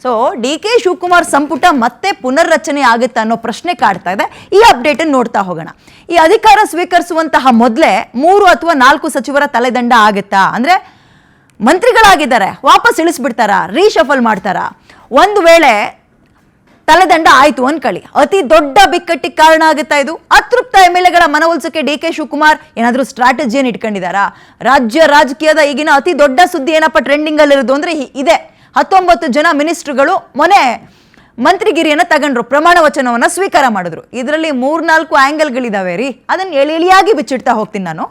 So D K Shivakumar ಸಂಪುಟ ಮತ್ತೆ ಪುನರ್ರಚನೆ ಆಗುತ್ತಾ ಅನ್ನೋ ಪ್ರಶ್ನೆ ಕಾಡ್ತಾ ಇದೆ. ಈ ಅಪ್ಡೇಟ್ ನೋಡ್ತಾ ಹೋಗೋಣ. ಈ ಅಧಿಕಾರ ಸ್ವೀಕರಿಸುವಂತಹ ಮೊದಲೇ 3 ಅಥವಾ 4 ಸಚಿವರ ತಲೆದಂಡ ಆಗುತ್ತಾ, ಅಂದ್ರೆ ಮಂತ್ರಿಗಳಾಗಿದ್ದಾರೆ ವಾಪಸ್ ಇಳಿಸ್ಬಿಡ್ತಾರಾ, ರೀಶಫಲ್ ಮಾಡ್ತಾರಾ? ಒಂದು ವೇಳೆ ತಲೆದಂಡ ಆಯ್ತು ಅನ್ಕೊಳ್ಳಿ, ಅತಿ ದೊಡ್ಡ ಬಿಕ್ಕಟ್ಟಿಗೆ ಕಾರಣ ಆಗುತ್ತಾ ಇದು? ಅತೃಪ್ತ MLAಗಳ ಮನವೊಲಿಸಕ್ಕೆ ಡಿ ಕೆ ಶಿವಕುಮಾರ್ ಏನಾದರೂ ಸ್ಟ್ರಾಟಜಿಯನ್ನು ಇಟ್ಕೊಂಡಿದ್ದಾರಾ? ರಾಜ್ಯ ರಾಜಕೀಯದ ಈಗಿನ ಅತಿ ದೊಡ್ಡ ಸುದ್ದಿ ಏನಪ್ಪ ಟ್ರೆಂಡಿಂಗ್ ಅಲ್ಲಿ ಇರೋದು ಅಂದ್ರೆ ಇದೆ. 19 ಜನ ಮಿನಿಸ್ಟ್ರುಗಳು ಮೊನ್ನೆ ಮಂತ್ರಿಗಿರಿಯನ್ನು ತಗೊಂಡ್ರು, ಪ್ರಮಾಣ ವಚನವನ್ನ ಸ್ವೀಕಾರ ಮಾಡಿದ್ರು. ಇದರಲ್ಲಿ 3-4 ಆಂಗಲ್ಗಳಿದಾವೆ ರೀ. ಅದನ್ನು ಎಳಿಯಾಗಿ ಬಿಚ್ಚಿಡ್ತಾ ಹೋಗ್ತೀನಿ ನಾನು.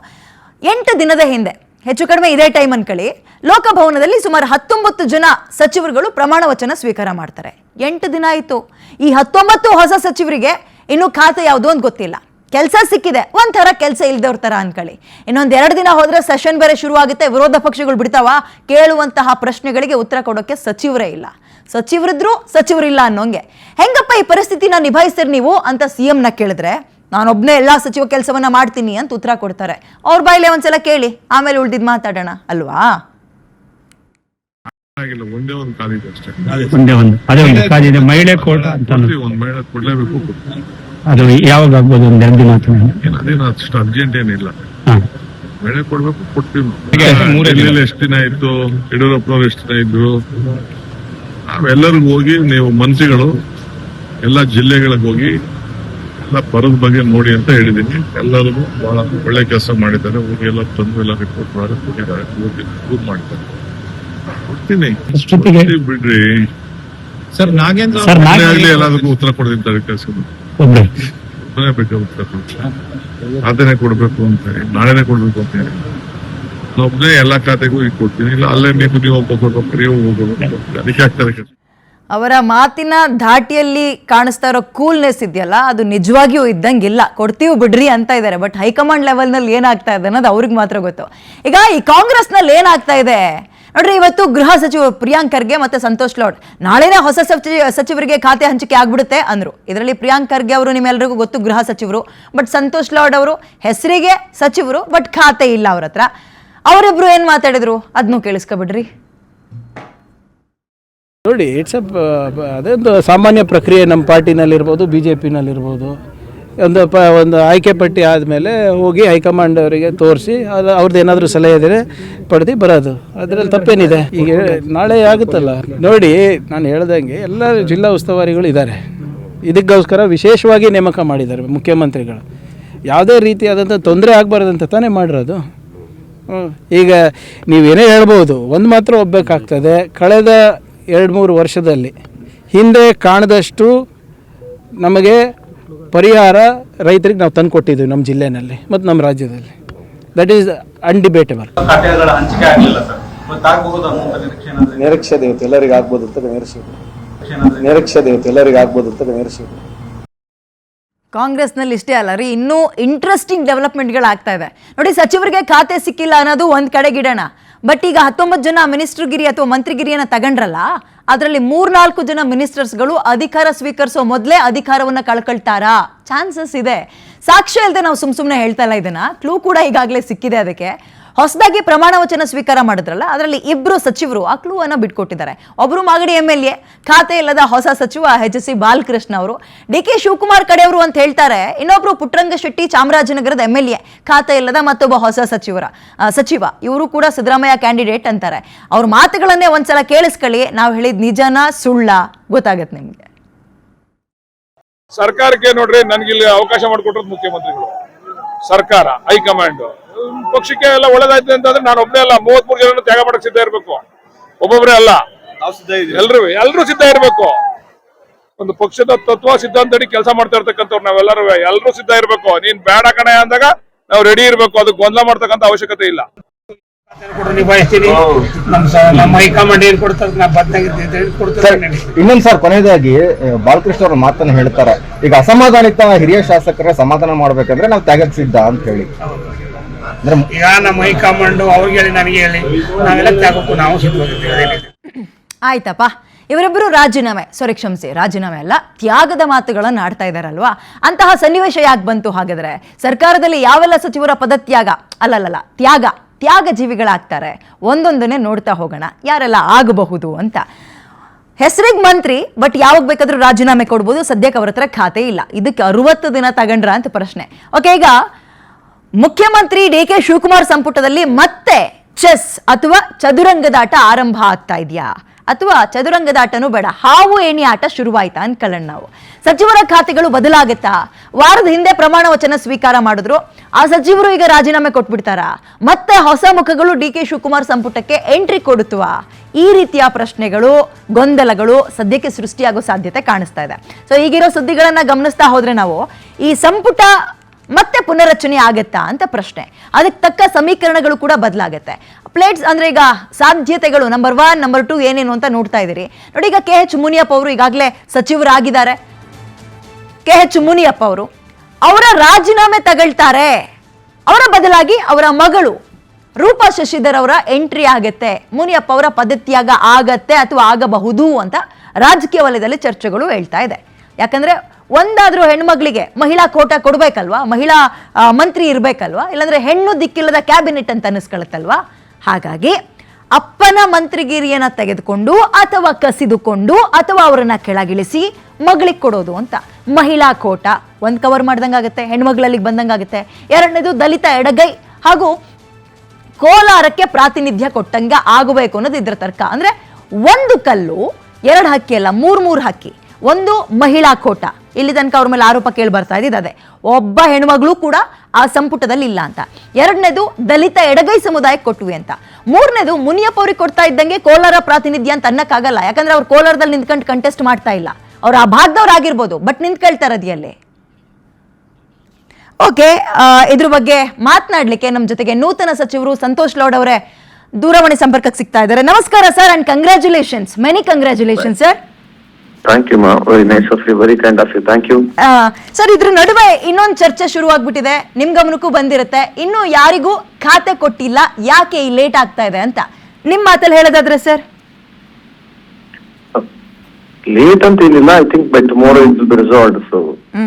8 ದಿನದ ಹಿಂದೆ, ಹೆಚ್ಚು ಕಡಿಮೆ ಇದೇ ಟೈಮ್ ಅನ್ಕೊಳ್ಳಿ, ಲೋಕಭವನದಲ್ಲಿ ಸುಮಾರು 19 ಜನ ಸಚಿವರುಗಳು ಪ್ರಮಾಣ ವಚನ ಸ್ವೀಕಾರ ಮಾಡ್ತಾರೆ. 8 ದಿನ ಆಯಿತು. ಈ 19 ಹೊಸ ಸಚಿವರಿಗೆ ಇನ್ನೂ ಖಾತೆ ಯಾವುದು ಅಂತ ಗೊತ್ತಿಲ್ಲ. ಕೆಲಸ ಸಿಕ್ಕಿದೆ, ಒಂಥರ ಕೆಲಸ ಇಲ್ದವ್ರ ಥರ ಅನ್ಕೊಳ್ಳಿ. ಇನ್ನೊಂದು 2 ದಿನ ಹೋದರೆ ಸೆಷನ್ ಬೇರೆ ಶುರುವಾಗುತ್ತೆ, ವಿರೋಧ ಪಕ್ಷಗಳು ಬಿಡ್ತಾವ, ಕೇಳುವಂತಹ ಪ್ರಶ್ನೆಗಳಿಗೆ ಉತ್ತರ ಕೊಡೋಕ್ಕೆ ಸಚಿವರೇ ಇಲ್ಲ. ಸಚಿವರಿದ್ರು ಸಚಿವರಿಲ್ಲ ಅನ್ನೋಂಗೆ. ಹೆಂಗಪ್ಪ ಈ ಪರಿಸ್ಥಿತಿನ ನಿಭಾಯಿಸ್ತೀರಿ ನೀವು ಅಂತ CM ಕೇಳಿದ್ರೆ, ನಾನೊಬ್ಬನೇ ಎಲ್ಲ ಸಚಿವ ಕೆಲಸವನ್ನ ಮಾಡ್ತೀನಿ ಅಂತ ಉತ್ತರ ಕೊಡ್ತಾರೆ. ಅವ್ರ ಬಾಯಿಲೆ ಒಂದ್ಸಲ ಕೇಳಿ, ಆಮೇಲೆ ಉಳ್ದಿದ್ ಮಾತಾಡೋಣ ಅಲ್ವಾ? ಒಂದೇ ಒಂದು ಕಾಲಿದೆ ಅಷ್ಟೇ. ಅದೇ ಒಂದು ಕಾಲಿದೆ, ಮಹಿಳೆ ಕೋಟ ಅಂತ ಒಂದು ಮಹಿಳೆ ಕೊಡ್ಲೇಬೇಕು. ಅದು ಯಾವಾಗ ಆಗ್ಬೋದು? ಒಂದು 2 ದಿನ ಅದೇನು ಅಷ್ಟು ಅರ್ಜೆಂಟ್ ಏನಿಲ್ಲ. ಮಹಿಳೆ ಕೊಡ್ಬೇಕು, ಕೊಡ್ತೀವಿ. ಎಷ್ಟು ದಿನ ಇತ್ತು, ಯಡಿಯೂರಪ್ಪನವ್ರು ಎಷ್ಟು ದಿನ ಇದ್ರು, ನಾವೆಲ್ಲರಿಗೂ ಹೋಗಿ ನೀವು ಮಂತ್ರಿಗಳು ಎಲ್ಲ ಜಿಲ್ಲೆಗಳಿಗೆ ಹೋಗಿ ಎಲ್ಲ ಬರದ ಬಗ್ಗೆ ನೋಡಿ ಅಂತ ಹೇಳಿದೀನಿ. ಎಲ್ಲರಿಗೂ ಬಹಳ ಒಳ್ಳೆ ಕೆಲಸ ಮಾಡಿದ್ದಾರೆ. ಹೋಗಿ ಎಲ್ಲ ತಂದು ಎಲ್ಲ ರಿಪೋರ್ಟ್ ಮಾಡಿದ್ದಾರೆ, ಹೋಗಿ ಪ್ರೂವ್ ಮಾಡ್ತಾರೆ. ಕೊಡ್ತೀನಿ ಬಿಡ್ರಿ ಸರ್. ನಾಗೇಂದ್ರ ಆಗ್ಲಿ ಎಲ್ಲದಕ್ಕೂ ಉತ್ತರ ಕೊಡ್ತಿದ್ದಾರೆ. ಕೆಲಸ ಒಬ್ಬನೇ ಬೇಕು ಉತ್ತರ ಕೊಡ್ತಾರೆ. ಖಾತೆನೆ ಕೊಡ್ಬೇಕು ಅಂತ ಹೇಳಿ, ನಾಳೆನೆ ಕೊಡ್ಬೇಕು ಅಂತ ಹೇಳಿ ಒಬ್ಬನೇ ಎಲ್ಲಾ ಖಾತೆಗೂ ಈಗ ಕೊಡ್ತೀನಿ. ಇಲ್ಲ ಅಲ್ಲೇ ನೀವು ಹೋಗ್ಬೇಕು, ನೀವು ಹೋಗ್ಬೇಕು, ಅದಕ್ಕೆ ಆಗ್ತಾರೆ ಕೆಲಸ. ಅವರ ಮಾತಿನ ಧಾಟಿಯಲ್ಲಿ ಕಾಣಿಸ್ತಾ ಇರೋ ಕೂಲ್ನೆಸ್ ಇದೆಯಲ್ಲ, ಅದು ನಿಜವಾಗಿಯೂ ಇದ್ದಂಗಿಲ್ಲ. ಕೊಡ್ತೀವಿ ಬಿಡ್ರಿ ಅಂತ ಇದ್ದಾರೆ. ಬಟ್ ಹೈಕಮಾಂಡ್ ಲೆವೆಲ್ನಲ್ಲಿ ಏನಾಗ್ತಾ ಇದೆ ಅನ್ನೋದು ಅವ್ರಿಗೆ ಮಾತ್ರ ಗೊತ್ತು. ಈಗ ಈ ಕಾಂಗ್ರೆಸ್ನಲ್ಲಿ ಏನಾಗ್ತಾ ಇದೆ ನೋಡ್ರಿ, ಇವತ್ತು ಗೃಹ ಸಚಿವರು ಪ್ರಿಯಾಂಕ್ ಖರ್ಗೆ ಮತ್ತೆ ಸಂತೋಷ್ ಲಾಡ್ ನಾಳೆನೇ ಹೊಸ ಸಚಿವರಿಗೆ ಖಾತೆ ಹಂಚಿಕೆ ಆಗ್ಬಿಡುತ್ತೆ ಅಂದ್ರು. ಇದರಲ್ಲಿ ಪ್ರಿಯಾಂಕ್ ಖರ್ಗೆ ಅವರು ನಿಮ್ಮೆಲ್ಲರಿಗೂ ಗೊತ್ತು, ಗೃಹ ಸಚಿವರು. ಬಟ್ ಸಂತೋಷ್ ಲಾಡ್ ಅವರು ಹೆಸರಿಗೆ ಸಚಿವರು, ಬಟ್ ಖಾತೆ ಇಲ್ಲ ಅವ್ರ ಹತ್ರ. ಅವರಿಬ್ರು ಏನ್ ಮಾತಾಡಿದ್ರು ಅದನ್ನು ಕೇಳಿಸ್ಕೊಬಿಡ್ರಿ. ನೋಡಿ, ಅದೊಂದು ಸಾಮಾನ್ಯ ಪ್ರಕ್ರಿಯೆ. ನಮ್ಮ ಪಾರ್ಟಿನಲ್ಲಿರ್ಬೋದು, BJPನಲ್ಲಿರ್ಬೋದು, ಒಂದು ಆಯ್ಕೆ ಪಟ್ಟಿ ಆದಮೇಲೆ ಹೋಗಿ ಹೈಕಮಾಂಡ್ ಅವರಿಗೆ ತೋರಿಸಿ ಅವ್ರದ್ದು ಏನಾದರೂ ಸಲಹೆ ಇದ್ದರೆ ಪಡೆದು ಬರೋದು. ಅದರಲ್ಲಿ ತಪ್ಪೇನಿದೆ? ಈಗ ನಾಳೆ ಆಗುತ್ತಲ್ಲ. ನೋಡಿ, ನಾನು ಹೇಳ್ದಂಗೆ ಎಲ್ಲ ಜಿಲ್ಲಾ ಉಸ್ತುವಾರಿಗಳು ಇದ್ದಾರೆ. ಇದಕ್ಕೋಸ್ಕರ ವಿಶೇಷವಾಗಿ ನೇಮಕ ಮಾಡಿದ್ದಾರೆ ಮುಖ್ಯಮಂತ್ರಿಗಳು. ಯಾವುದೇ ರೀತಿಯಾದಂಥ ತೊಂದರೆ ಆಗಬಾರ್ದಂತ ತಾನೇ ಮಾಡಿರೋದು. ಈಗ ನೀವೇನೇ ಹೇಳ್ಬೋದು, ಒಂದು ಮಾತ್ರ ಒಪ್ಪಬೇಕಾಗ್ತದೆ. ಕಳೆದ 2-3 ವರ್ಷದಲ್ಲಿ ಹಿಂದೆ ಕಾಣದಷ್ಟು ನಮಗೆ ಪರಿಹಾರ ರೈತರಿಗೆ ನಾವು ತಂದು ಕೊಟ್ಟಿದ್ದೀವಿ ನಮ್ಮ ಜಿಲ್ಲೆನಲ್ಲಿ ಮತ್ತು ನಮ್ಮ ರಾಜ್ಯದಲ್ಲಿ. That is undebatable. ನಿರೀಕ್ಷೆ ದೇವತೆ ಎಲ್ಲರಿಗೂ ಆಗ್ಬೋದು ಅಂತ ನಿರೀಕ್ಷೆ. ಕಾಂಗ್ರೆಸ್ನಲ್ಲಿ ಇಷ್ಟೇ ಅಲ್ಲ ರೀ, ಇನ್ನೂ ಇಂಟ್ರೆಸ್ಟಿಂಗ್ ಡೆವಲಪ್ಮೆಂಟ್ಗಳಾಗ್ತಾ ಇದೆ ನೋಡಿ. ಸಚಿವರಿಗೆ ಖಾತೆ ಸಿಕ್ಕಿಲ್ಲ ಅನ್ನೋದು ಒಂದು ಕಡೆಗಿಡೋಣ. ಬಟ್ ಈಗ 19 ಜನ ಮಿನಿಸ್ಟರ್ಗಿರಿ ಅಥವಾ ಮಂತ್ರಿಗಿರಿಯನ್ನು ತಗೊಂಡ್ರಲ್ಲ, ಅದರಲ್ಲಿ 3-4 ಜನ ಮಿನಿಸ್ಟರ್ಸ್ಗಳು ಅಧಿಕಾರ ಸ್ವೀಕರಿಸೋ ಮೊದಲೇ ಅಧಿಕಾರವನ್ನು ಕಳ್ಕೊಳ್ತಾರಾ? ಚಾನ್ಸಸ್ ಇದೆ. ಸಾಕ್ಷ್ಯ ಇಲ್ಲದೆ ನಾವು ಸುಮ್ಮನೆ ಹೇಳ್ತಾ ಇಲ್ಲ ಇದನ್ನ. ಕ್ಲೂ ಕೂಡ ಈಗಾಗಲೇ ಸಿಕ್ಕಿದೆ. ಅದಕ್ಕೆ ಹೊಸದಾಗಿ ಪ್ರಮಾಣ ವಚನ ಸ್ವೀಕಾರ ಮಾಡಿದ್ರಲ್ಲ, ಅದರಲ್ಲಿ 2 ಸಚಿವರು ಆ ಕ್ಲೂ ಅನ್ನ ಬಿಟ್ಕೊಟ್ಟಿದ್ದಾರೆ. ಒಬ್ರು ಮಾಗಡಿ MLA, ಖಾತೆ ಇಲ್ಲದ ಹೊಸ ಸಚಿವ HC ಬಾಲಕೃಷ್ಣ ಅವರು. ಡಿ ಕೆ ಶಿವಕುಮಾರ್ ಕಡೆಯವರು ಅಂತ ಹೇಳ್ತಾರೆ. ಇನ್ನೊಬ್ರು ಪುಟ್ಟರಂಗ ಶೆಟ್ಟಿ, ಚಾಮರಾಜನಗರದ MLA, ಖಾತೆ ಇಲ್ಲದ ಮತ್ತೊಬ್ಬ ಹೊಸ ಸಚಿವ. ಇವರು ಕೂಡ ಸಿದ್ದರಾಮಯ್ಯ ಕ್ಯಾಂಡಿಡೇಟ್ ಅಂತಾರೆ. ಅವ್ರ ಮಾತುಗಳನ್ನೇ ಒಂದ್ಸಲ ಕೇಳಿಸ್ಕೊಳ್ಳಿ. ನಾವು ಹೇಳಿದ್ ನಿಜನಾ ಸುಳ್ಳ ಗೊತ್ತಾಗತ್ತೆ ನಿಮ್ಗೆ. ಸರ್ಕಾರಕ್ಕೆ ನೋಡ್ರಿ, ನನ್ಗಿಲ್ಲಿ ಅವಕಾಶ ಮಾಡಿಕೊಟ್ರದ್ ಮುಖ್ಯಮಂತ್ರಿಗಳು, ಸರ್ಕಾರ, ಹೈಕಮಾಂಡ್. ಪಕ್ಷಕ್ಕೆ ಎಲ್ಲ ಒಳ್ಳೇದಾಯ್ತು ಅಂತಂದ್ರೆ ನಾನು ಒಬ್ಬನೇ ಅಲ್ಲ, 33 ಜನ ತ್ಯಾಗ ಮಾಡಕ್ ಸಿದ್ಧ ಇರ್ಬೇಕು. ಒಬ್ಬೊಬ್ಬರೇ ಅಲ್ಲ, ಎಲ್ರೂ ಸಿದ್ಧ ಇರ್ಬೇಕು. ಒಂದು ಪಕ್ಷದ ತತ್ವ ಸಿದ್ಧಾಂತ ಕೆಲಸ ಮಾಡ್ತಾ ಇರ್ತಕ್ಕಂಥವ್ರು ಎಲ್ಲರೂ ಸಿದ್ಧ ಇರ್ಬೇಕು. ನೀನ್ ಬೇಡ ಕಣೆ ಅಂದಾಗ ನಾವು ರೆಡಿ ಇರ್ಬೇಕು. ಅದಕ್ಕೆ ಗೊಂದಲ ಮಾಡ್ತಕ್ಕಂಥ ಅವಶ್ಯಕತೆ ಇಲ್ಲ. ಇನ್ನೊಂದು ಸರ್, ಕೊನೆಯದಾಗಿ ಬಾಲಕೃಷ್ಣ ಅವ್ರ ಮಾತನ್ನ ಹೇಳ್ತಾರೆ, ಈಗ ಅಸಮಾಧಾನಿತ ಹಿರಿಯ ಶಾಸಕರ ಸಮಾಧಾನ ಮಾಡ್ಬೇಕಂದ್ರೆ ನಾವು ತ್ಯಾಗಕ್ಕೆ ಸಿದ್ಧ ಅಂತ ಹೇಳಿ. ಈಗ ನಮ್ಮ ಹೈಕಮಾಂಡ್ ಅವ್ರಿಗೆ ಹೇಳಿ, ನನಗೆ ಹೇಳಿ, ನಾವೆಲ್ಲ ತ್ಯಾಗಕ್ಕೂ ನಾವು ಸಿದ್ಧವಾಗಿದ್ದೇವೆ. ಆಯ್ತಪ್ಪ, ಇವರಿಬ್ಬರು ರಾಜೀನಾಮೆ ಅಲ್ಲ, ತ್ಯಾಗದ ಮಾತುಗಳನ್ನು ಆಡ್ತಾ ಇದ್ದಾರಲ್ವಾ? ಅಂತಹ ಸನ್ನಿವೇಶ ಯಾಕೆ ಬಂತು ಹಾಗಾದ್ರೆ? ಸರ್ಕಾರದಲ್ಲಿ ಯಾವೆಲ್ಲ ಸಚಿವರ ಪದತ್ಯಾಗ ತ್ಯಾಗ ಜೀವಿಗಳಾಗ್ತಾರೆ? ಒಂದೊಂದನ್ನೇ ನೋಡ್ತಾ ಹೋಗೋಣ, ಯಾರೆಲ್ಲ ಆಗಬಹುದು ಅಂತ. ಹೆಸರಿಗೆ ಮಂತ್ರಿ, ಬಟ್ ಯಾವಾಗ ಬೇಕಾದ್ರೂ ರಾಜೀನಾಮೆ ಕೊಡ್ಬೋದು. ಸದ್ಯಕ್ಕೆ ಅವ್ರ ಹತ್ರ ಖಾತೆ ಇಲ್ಲ. ಇದಕ್ಕೆ 60 ದಿನ ತಗೊಂಡ್ರ ಅಂತ ಪ್ರಶ್ನೆ. ಓಕೆ, ಈಗ ಮುಖ್ಯಮಂತ್ರಿ DK ಶಿವಕುಮಾರ್ ಸಂಪುಟದಲ್ಲಿ ಮತ್ತೆ ಚೆಸ್ ಅಥವಾ ಚದುರಂಗದಾಟ ಆರಂಭ ಆಗ್ತಾ ಇದೆಯಾ, ಅಥವಾ ಚದುರಂಗದಾಟನೂ ಬೇಡ ಹಾವು ಏಣಿ ಆಟ ಶುರುವಾಯ್ತಾ ಅನ್ಕೊಳ್ಳೋಣ ನಾವು. ಸಚಿವರ ಖಾತೆಗಳು ಬದಲಾಗುತ್ತಾ? ವಾರದ ಹಿಂದೆ ಪ್ರಮಾಣ ವಚನ ಸ್ವೀಕಾರ ಮಾಡಿದ್ರು, ಆ ಸಚಿವರು ಈಗ ರಾಜೀನಾಮೆ ಕೊಟ್ಬಿಡ್ತಾರ? ಮತ್ತೆ ಹೊಸ ಮುಖಗಳು DK ಶಿವಕುಮಾರ್ ಸಂಪುಟಕ್ಕೆ ಎಂಟ್ರಿ ಕೊಡುತ್ತವಾ? ಈ ರೀತಿಯ ಪ್ರಶ್ನೆಗಳು, ಗೊಂದಲಗಳು ಸದ್ಯಕ್ಕೆ ಸೃಷ್ಟಿಯಾಗೋ ಸಾಧ್ಯತೆ ಕಾಣಿಸ್ತಾ ಇದೆ. ಸೊ ಈಗಿರೋ ಸುದ್ದಿಗಳನ್ನ ಗಮನಿಸ್ತಾ ಹೋದ್ರೆ ನಾವು ಈ ಸಂಪುಟ ಮತ್ತೆ ಪುನರಚನೆ ಆಗತ್ತಾ ಅಂತ ಪ್ರಶ್ನೆ. ಅದಕ್ಕೆ ತಕ್ಕ ಸಮೀಕರಣಗಳು ಕೂಡ ಬದಲಾಗುತ್ತೆ. ಪ್ಲೇಟ್ಸ್ ಅಂದ್ರೆ ಈಗ ಸಾಧ್ಯತೆಗಳು ನಂಬರ್ 1 ನಂಬರ್ 2 ಏನೇನು ಅಂತ ನೋಡ್ತಾ ಇದ್ದೀರಿ ನೋಡಿ. ಈಗ KH ಮುನಿಯಪ್ಪ ಅವರು ಈಗಾಗಲೇ ಸಚಿವರಾಗಿದ್ದಾರೆ. KH ಮುನಿಯಪ್ಪ ಅವರು ಅವರ ರಾಜೀನಾಮೆ ತಗೊಳ್ತಾರೆ, ಅವರ ಬದಲಾಗಿ ಅವರ ಮಗಳು ರೂಪಾ ಶಶಿಧರ್ ಅವರ ಎಂಟ್ರಿ ಆಗತ್ತೆ, ಮುನಿಯಪ್ಪ ಅವರ ಪದತ್ಯಾಗ ಆಗತ್ತೆ ಅಥವಾ ಆಗಬಹುದು ಅಂತ ರಾಜಕೀಯ ವಲಯದಲ್ಲಿ ಚರ್ಚೆಗಳು ಹೇಳ್ತಾ ಇದೆ. ಯಾಕಂದ್ರೆ ಒಂದಾದ್ರೂ ಹೆಣ್ಮಗಳಿಗೆ ಮಹಿಳಾ ಕೋಟಾ ಕೊಡ್ಬೇಕಲ್ವಾ, ಮಹಿಳಾ ಮಂತ್ರಿ ಇರ್ಬೇಕಲ್ವಾ, ಇಲ್ಲಾಂದ್ರೆ ಹೆಣ್ಣು ದಿಕ್ಕಿಲ್ಲದ ಕ್ಯಾಬಿನೆಟ್ ಅಂತ ಅನಿಸ್ಕೊಳತ್ತಲ್ವಾ. ಹಾಗಾಗಿ ಅಪ್ಪನ ಮಂತ್ರಿಗಿರಿಯನ್ನ ತೆಗೆದುಕೊಂಡು ಅಥವಾ ಕಸಿದುಕೊಂಡು ಅಥವಾ ಅವರನ್ನ ಕೆಳಗಿಳಿಸಿ ಮಗಳಿಗೆ ಕೊಡೋದು ಅಂತ ಮಹಿಳಾ ಕೋಟಾ ಒಂದ್ ಕವರ್ ಮಾಡ್ದಂಗಾಗತ್ತೆ, ಹೆಣ್ಮಗಳಲ್ಲಿ ಬಂದಂಗಾಗುತ್ತೆ. ಎರಡನೇದು ದಲಿತ ಎಡಗೈ ಹಾಗೂ ಕೋಲಾರಕ್ಕೆ ಪ್ರಾತಿನಿಧ್ಯ ಕೊಟ್ಟಂಗೆ ಆಗಬೇಕು ಅನ್ನೋದು ಇದ್ರ ತರ್ಕ. ಅಂದ್ರೆ ಒಂದು ಕಲ್ಲು ಎರಡು ಹಕ್ಕಿ ಅಲ್ಲ, ಮೂರ್ ಹಕ್ಕಿ. ಒಂದು ಮಹಿಳಾ ಕೋಟಾ, ಇಲ್ಲಿ ತನಕ ಅವ್ರ ಮೇಲೆ ಆರೋಪ ಕೇಳಿ ಬರ್ತಾ ಇದ್ದಿದ್ದು ಅದೇ, ಒಬ್ಬ ಹೆಣ್ಮಗಳು ಕೂಡ ಆ ಸಂಪುಟದಲ್ಲಿ ಇಲ್ಲ ಅಂತ. ಎರಡನೇದು ದಲಿತ ಎಡಗೈ ಸಮುದಾಯಕ್ಕೆ ಕೊಟ್ಟುವೆ ಅಂತ. ಮೂರನೇದು ಮುನಿಯಪ್ಪ ಅವ್ರಿಗೆ ಕೊಡ್ತಾ ಇದ್ದಂಗೆ ಕೋಲಾರ ಪ್ರಾತಿನಿಧ್ಯ ಅಂತ ಅನ್ನಕ್ಕಾಗಲ್ಲ, ಯಾಕಂದ್ರೆ ಅವ್ರು ಕೋಲಾರದಲ್ಲಿ ನಿಂತ್ಕೊಂಡು ಕಂಟೆಸ್ಟ್ ಮಾಡ್ತಾ ಇಲ್ಲ. ಅವ್ರು ಆ ಭಾಗದವ್ರು ಆಗಿರ್ಬೋದು, ಬಟ್ ನಿಂತ್ಕೊಳ್ತಾ ಇರೋದಿಯಲ್ಲೇ. ಓಕೆ, ಇದ್ರ ಬಗ್ಗೆ ಮಾತನಾಡ್ಲಿಕ್ಕೆ ನಮ್ಮ ಜೊತೆಗೆ ನೂತನ ಸಚಿವರು ಸಂತೋಷ್ ಲೌಡ್ ಅವರೇ ದೂರವಾಣಿ ಸಂಪರ್ಕಕ್ಕೆ ಸಿಗ್ತಾ ಇದ್ದಾರೆ. ನಮಸ್ಕಾರ sir, and congratulations, many congratulations sir. Thank you, ma. Very nice of you. Very kind of you. Thank you. Sir, ಇದ್ರ ನಡುವೆ ಇನ್ನೊಂದು ಚರ್ಚೆ ಶುರುವಾಗ್ಬಿಟ್ಟಿದೆ, ನಿಮ್ ಗಮನಕ್ಕೂ ಬಂದಿರುತ್ತೆ. ಇನ್ನು ಯಾರಿಗೂ ಖಾತೆ ಕೊಟ್ಟಿಲ್ಲ, ಯಾಕೆ ಈ ಲೇಟ್ ಆಗ್ತಾ ಇದೆ ಅಂತ ನಿಮ್ ಮಾತಲ್ಲಿ ಹೇಳೋದಾದ್ರೆ ಸರ್? ಲೇಟ್ ಅಂತ ಏನಿಲ್ಲ. I think by tomorrow it will be resolved. So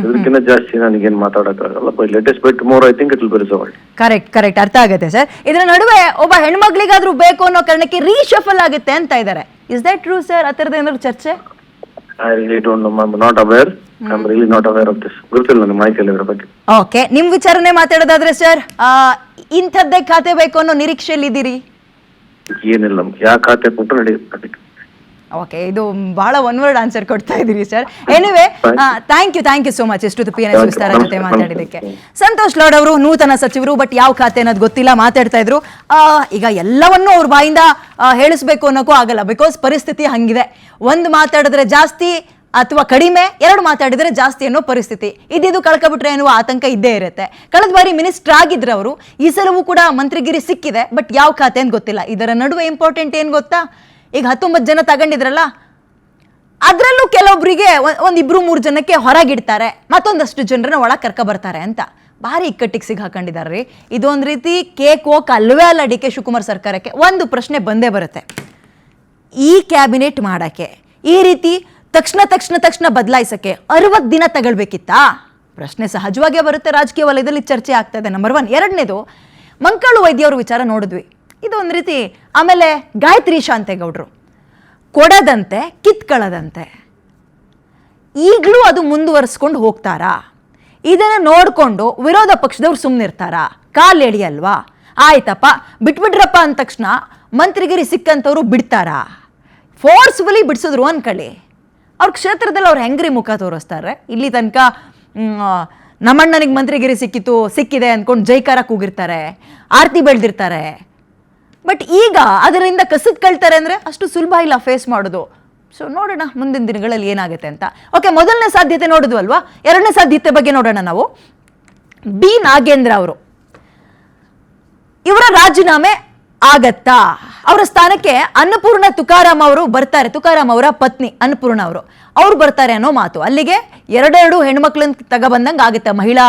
ಇದಕ್ಕಿಂತ ಜಾಸ್ತಿ ನನಗೇನು ಮಾತಾಡೋಕ್ಕಾಗಲ್ಲ. By latest by tomorrow I think it will be resolved. Correct ಅರ್ಥ ಆಗುತ್ತೆ ಸರ್. ಇದ್ರ ನಡುವೆ ಒಬ್ಬ ಹೆಣ್ಮಕ್ಳಿಗಾದ್ರೂ ಬೇಕು ಅನ್ನೋ ಕಾರಣಕ್ಕೆ ರೀಶಫಲ್ ಆಗುತ್ತೆ ಅಂತ ಇದ್ದಾರೆ. Is that true sir? ಆ ಥರದ ಏನಾದ್ರು ಚರ್ಚೆ? I really don't know. I'm not aware. I'm really not aware of this. ಗೊತ್ತಿಲ್ಲ ನನಗೆ ಮಾಹಿತಿ ಇಲ್ಲ ಇದ್ರ ಬಗ್ಗೆ. ಓಕೆ, ನಿಮ್ ವಿಚಾರನೆ ಮಾತಾಡೋದಾದ್ರೆ ಸರ್, ಇಂಥದ್ದೇ ಖಾತೆ ಬೇಕು ಅನ್ನೋ ನಿರೀಕ್ಷೆಯಲ್ಲಿ ಇದ್ದೀರಿ? ಏನಿಲ್ಲ, ಯಾವ ಖಾತೆ ಕೊಟ್ಟರು ನಡೆಯುತ್ತೆ. ಓಕೆ, ಇದು ಬಹಳ ಒನ್ ವರ್ಡ್ ಆನ್ಸರ್ ಕೊಡ್ತಾ ಇದೀರಿ sir. Anyway, thank you so much ಇಷ್ಟು PNS ವಿಸ್ತಾರ ಜೊತೆ ಮಾತಾಡಿದಕ್ಕೆ. ಸಂತೋಷ್ ಲೌಡ್ ಅವರು ನೂತನ ಸಚಿವರು, ಬಟ್ ಯಾವ ಖಾತೆ ಅನ್ನೋದು ಗೊತ್ತಿಲ್ಲ, ಮಾತಾಡ್ತಾ ಇದ್ರು. ಈಗ ಎಲ್ಲವನ್ನೂ ಅವ್ರ ಬಾಯಿಂದ ಹೇಳಿಸ್ಬೇಕು ಅನ್ನೋಕ್ಕೂ ಆಗಲ್ಲ, ಬಿಕಾಸ್ ಪರಿಸ್ಥಿತಿ ಹಂಗಿದೆ. ಒಂದು ಮಾತಾಡಿದ್ರೆ ಜಾಸ್ತಿ ಅಥವಾ ಕಡಿಮೆ, ಎರಡು ಮಾತಾಡಿದ್ರೆ ಜಾಸ್ತಿ ಅನ್ನೋ ಪರಿಸ್ಥಿತಿ. ಇದು ಕಳ್ಕೊಬಿಟ್ರೆ ಎನ್ನುವ ಆತಂಕ ಇದ್ದೇ ಇರುತ್ತೆ. ಕಳೆದ ಬಾರಿ ಮಿನಿಸ್ಟರ್ ಆಗಿದ್ರೆ ಅವರು, ಈ ಸಲವೂ ಕೂಡ ಮಂತ್ರಿಗಿರಿ ಸಿಕ್ಕಿದೆ, ಬಟ್ ಯಾವ ಖಾತೆ ಅಂತ ಗೊತ್ತಿಲ್ಲ. ಇದರ ನಡುವೆ ಇಂಪಾರ್ಟೆಂಟ್ ಏನ್ ಗೊತ್ತಾ, ಈಗ 19 ಜನ ತಗೊಂಡಿದ್ರಲ್ಲ, ಅದರಲ್ಲೂ ಕೆಲವೊಬ್ಬರಿಗೆ ಒಂದಿಬ್ರು 3 ಜನಕ್ಕೆ ಹೊರಗಿಡ್ತಾರೆ, ಮತ್ತೊಂದಷ್ಟು ಜನರನ್ನ ಒಳಗೆ ಕರ್ಕ ಬರ್ತಾರೆ ಅಂತ ಭಾರಿ ಇಕ್ಕಟ್ಟಿಗೆ ಸಿಗಾಕೊಂಡಿದ್ದಾರೆ. ಇದೊಂದು ರೀತಿ ಕೇಕ್ ಹೋಕ್ ಅಲ್ವೇ ಅಲ್ಲ DK ಶಿವಕುಮಾರ್ ಸರ್ಕಾರಕ್ಕೆ. ಒಂದು ಪ್ರಶ್ನೆ ಬಂದೇ ಬರುತ್ತೆ, ಈ ಕ್ಯಾಬಿನೆಟ್ ಮಾಡಕ್ಕೆ ಈ ರೀತಿ ತಕ್ಷಣ ಬದಲಾಯಿಸಕ್ಕೆ 60 ದಿನ ತಗೊಳ್ಬೇಕಿತ್ತಾ? ಪ್ರಶ್ನೆ ಸಹಜವಾಗೇ ಬರುತ್ತೆ. ರಾಜಕೀಯ ವಲಯದಲ್ಲಿ ಚರ್ಚೆ ಆಗ್ತಾ ಇದೆ, ನಂಬರ್ 1. ಎರಡನೇದು, ಮಂಕಾಳು ವೈದ್ಯವ್ರ ವಿಚಾರ ನೋಡಿದ್ವಿ, ಇದು ಒಂದು ರೀತಿ. ಆಮೇಲೆ ಗಾಯತ್ರಿ ಶಾಂತೇಗೌಡರು ಕೊಡದಂತೆ ಕಿತ್ಕೊಳ್ಳದಂತೆ, ಈಗಲೂ ಅದು ಮುಂದುವರಿಸ್ಕೊಂಡು ಹೋಗ್ತಾರಾ? ಇದನ್ನು ನೋಡಿಕೊಂಡು ವಿರೋಧ ಪಕ್ಷದವ್ರು ಸುಮ್ಮನಿರ್ತಾರಾ? ಕಾಲು ಎಳಿಯಲ್ವಾ? ಆಯ್ತಪ್ಪ ಬಿಟ್ಬಿಡ್ರಪ್ಪ ಅಂದ ತಕ್ಷಣ ಮಂತ್ರಿಗಿರಿ ಸಿಕ್ಕಂಥವ್ರು ಬಿಡ್ತಾರಾ? ಫೋರ್ಸ್ಫುಲಿ ಬಿಡಿಸಿದ್ರು ಅನ್ಕೊಳ್ಳಿ, ಅವ್ರ ಕ್ಷೇತ್ರದಲ್ಲಿ ಅವ್ರು ಹೆಂಗ್ರಿ ಮುಖ ತೋರಿಸ್ತಾರೆ? ಇಲ್ಲಿ ತನಕ ನಮ್ಮಣ್ಣನಿಗೆ ಮಂತ್ರಿಗಿರಿ ಸಿಕ್ಕಿದೆ ಅಂದ್ಕೊಂಡು ಜೈಕಾರ ಕೂಗಿರ್ತಾರೆ, ಆರತಿ ಬೆಳೆದಿರ್ತಾರೆ. ಬಟ್ ಈಗ ಅದರಿಂದ ಕಳ್ತಾರೆ ಅಂದರೆ ಅಷ್ಟು ಸುಲಭ ಇಲ್ಲ ಫೇಸ್ ಮಾಡೋದು. ಸೊ ನೋಡೋಣ ಮುಂದಿನ ದಿನಗಳಲ್ಲಿ ಏನಾಗುತ್ತೆ ಅಂತ. ಓಕೆ, ಮೊದಲನೇ ಸಾಧ್ಯತೆ ನೋಡಿದ್ವು ಅಲ್ವಾ, ಎರಡನೇ ಸಾಧ್ಯತೆ ಬಗ್ಗೆ ನೋಡೋಣ ನಾವು. ಬಿ ನಾಗೇಂದ್ರ ಅವರು, ಇವರ ರಾಜೀನಾಮೆ ಆಗತ್ತಾ? ಅವರ ಸ್ಥಾನಕ್ಕೆ ಅನ್ನಪೂರ್ಣ ತುಕಾರಾಮ್ ಅವರು ಬರ್ತಾರೆ. ತುಕಾರಾಮ್ ಅವರ ಪತ್ನಿ ಅನ್ನಪೂರ್ಣ ಅವ್ರು ಬರ್ತಾರೆ ಅನ್ನೋ ಮಾತು. ಅಲ್ಲಿಗೆ ಎರಡೆರಡು ಹೆಣ್ಮಕ್ಳನ್ನ ತಗೊಬಂದಂಗೆ ಆಗುತ್ತೆ. ಮಹಿಳಾ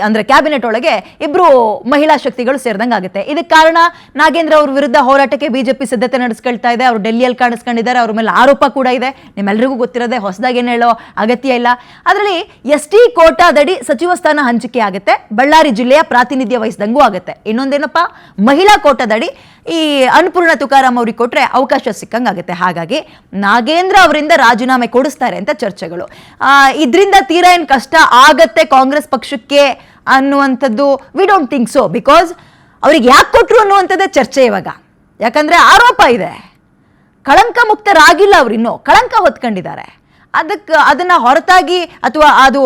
ಅಂದ್ರೆ ಕ್ಯಾಬಿನೆಟ್ ಒಳಗೆ ಇಬ್ರು ಮಹಿಳಾ ಶಕ್ತಿಗಳು ಸೇರಿದಂಗೆ ಆಗುತ್ತೆ. ಇದಕ್ಕೆ ಕಾರಣ ನಾಗೇಂದ್ರ ಅವ್ರ ವಿರುದ್ಧ ಹೋರಾಟಕ್ಕೆ ಬಿಜೆಪಿ ಸಿದ್ಧತೆ ನಡೆಸ್ಕೊಳ್ತಾ ಇದೆ. ಅವರು ಡೆಲ್ಲಿಯಲ್ಲಿ ಕಾಣಿಸ್ಕೊಂಡಿದ್ದಾರೆ, ಅವ್ರ ಮೇಲೆ ಆರೋಪ ಕೂಡ ಇದೆ, ನಿಮ್ಮೆಲ್ಲರಿಗೂ ಗೊತ್ತಿರೋದೆ, ಹೊಸದಾಗಿ ಏನು ಹೇಳೋ ಅಗತ್ಯ ಇಲ್ಲ. ಅದರಲ್ಲಿ ST ಕೋಟಾದಡಿ ಸಚಿವ ಸ್ಥಾನ ಹಂಚಿಕೆ ಆಗುತ್ತೆ, ಬಳ್ಳಾರಿ ಜಿಲ್ಲೆಯ ಪ್ರಾತಿನಿಧ್ಯ ವಹಿಸಿದಂಗೂ ಆಗುತ್ತೆ. ಇನ್ನೊಂದೇನಪ್ಪ, ಮಹಿಳಾ ಕೋಟಾದಡಿ ಈ ಅನ್ನಪೂರ್ಣ ತುಕಾರಾಮ್ ಅವ್ರಿಗೆ ಕೊಟ್ಟರೆ ಅವಕಾಶ ಸಿಕ್ಕಂಗಾಗುತ್ತೆ. ಹಾಗಾಗಿ ನಾಗೇಂದ್ರ ಅವರಿಂದ ರಾಜೀನಾಮೆ ಕೊಡಿಸ್ತಾರೆ ಅಂತ ಚರ್ಚೆಗಳು. ಇದರಿಂದ ತೀರಾ ಏನು ಕಷ್ಟ ಆಗತ್ತೆ ಕಾಂಗ್ರೆಸ್ ಪಕ್ಷಕ್ಕೆ ಅನ್ನುವಂಥದ್ದು we don't think so. Because ಅವ್ರಿಗೆ ಯಾಕೆ ಕೊಟ್ಟರು ಅನ್ನುವಂಥದ್ದೇ ಚರ್ಚೆ ಇವಾಗ. ಯಾಕಂದರೆ ಆರೋಪ ಇದೆ, ಕಳಂಕ ಮುಕ್ತರಾಗಿಲ್ಲ ಅವ್ರು, ಇನ್ನೂ ಕಳಂಕ ಹೊತ್ಕೊಂಡಿದ್ದಾರೆ. ಅದನ್ನು ಹೊರತಾಗಿ ಅಥವಾ ಅದು